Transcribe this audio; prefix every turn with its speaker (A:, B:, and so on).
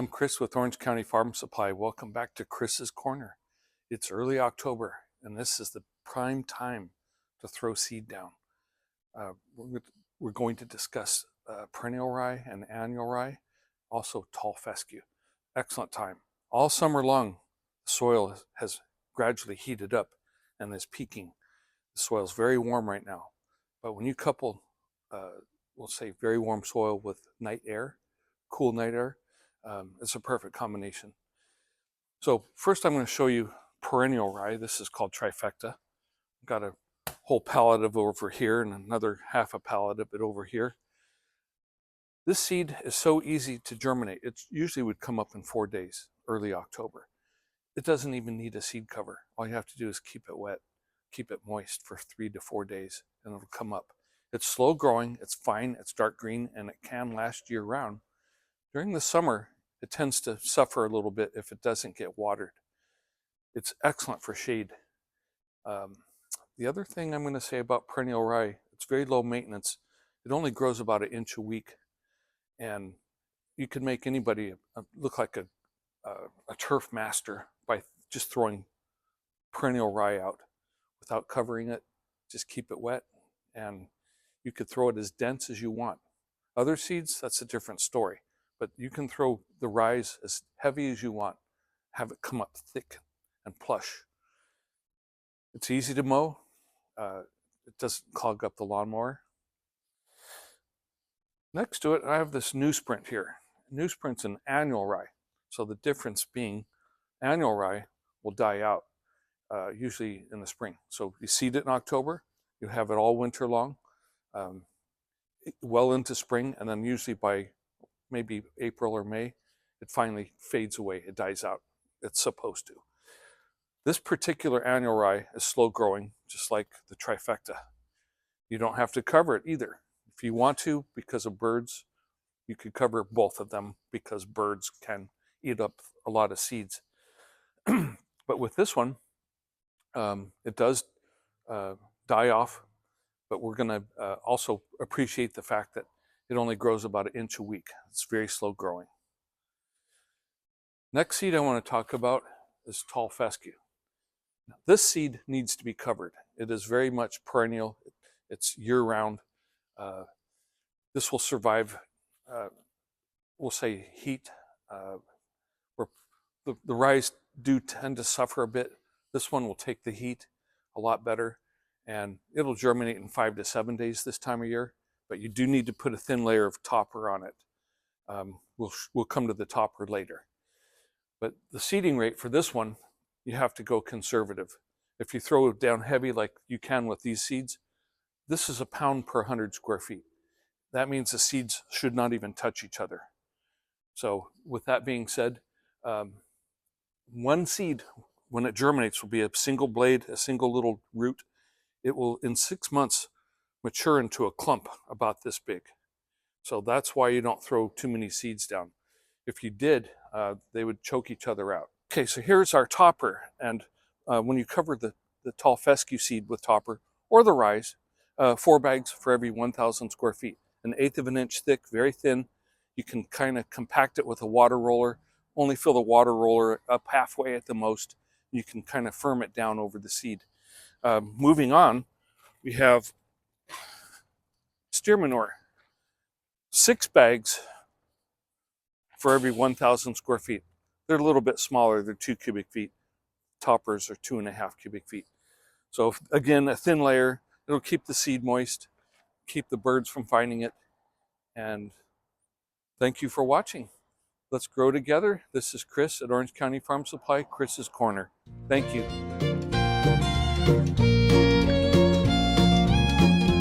A: I'm Chris with Orange County Farm Supply. Welcome back to Chris's Corner. It's early October, and this is the prime time to throw seed down. We're going to discuss perennial rye and annual rye, also tall fescue. Excellent time. All summer long, the soil has gradually heated up and is peaking. The soil is very warm right now, but when you couple, we'll say very warm soil with night air, cool night air, it's a perfect combination. So first I'm going to show you perennial rye. This is called Trifecta. I've got a whole pallet of over here and another half a pallet of it over here. This seed is so easy to germinate. It usually would come up in 4 days, early October. It doesn't even need a seed cover. All you have to do is keep it wet, keep it moist for 3 to 4 days, and it'll come up. It's slow growing, it's fine, it's dark green, and it can last year round. During the summer, it tends to suffer a little bit if it doesn't get watered. It's excellent for shade. The other thing I'm going to say about perennial rye, it's very low maintenance. It only grows about 1 inch a week, and you can make anybody look like a turf master by just throwing perennial rye out without covering it. Just keep it wet, and you could throw it as dense as you want. Other seeds, that's a different story. But you can throw the rye as heavy as you want, have it come up thick and plush. It's easy to mow. It doesn't clog up the lawnmower. Next to it, I have this Newsprint here. Newsprint's an annual rye. So the difference being annual rye will die out usually in the spring. So you seed it in October, you have it all winter long, well into spring, and then usually by maybe April or May, it finally fades away, it dies out. It's supposed to. This particular annual rye is slow growing, just like the Trifecta. You don't have to cover it either. If you want to, because of birds, you could cover both of them because birds can eat up a lot of seeds. But with this one, it does die off, but we're gonna also appreciate the fact that it only grows about 1 inch a week. It's very slow growing. Next seed I want to talk about is tall fescue. Now, this seed needs to be covered. It is very much perennial. It's year-round. This will survive, we'll say, heat. Where the rye do tend to suffer a bit. This one will take the heat a lot better, and it'll germinate in 5 to 7 days this time of year. But you do need to put a thin layer of topper on it. We'll come to the topper later. But the seeding rate for this one, you have to go conservative. If you throw it down heavy like you can with these seeds, this is 1 pound per 100 square feet. That means the seeds should not even touch each other. So with that being said, one seed, when it germinates, will be a single blade, a single little root. It will, in 6 months, mature into a clump about this big. So that's why you don't throw too many seeds down. If you did, they would choke each other out. Okay, so here's our topper. And when you cover the tall fescue seed with topper, or the rye, 4 bags for every 1,000 square feet. 1/8 of an inch thick, very thin. You can kind of compact it with a water roller. Only fill the water roller up halfway at the most. You can kind of firm it down over the seed. Moving on, we have steer manure. 6 bags for every 1,000 square feet. They're a little bit smaller, they're 2 cubic feet. Toppers are 2.5 cubic feet. So again, a thin layer, it'll keep the seed moist, keep the birds from finding it. And thank you for watching. Let's grow together. This is Chris at Orange County Farm Supply, Chris's Corner. Thank you.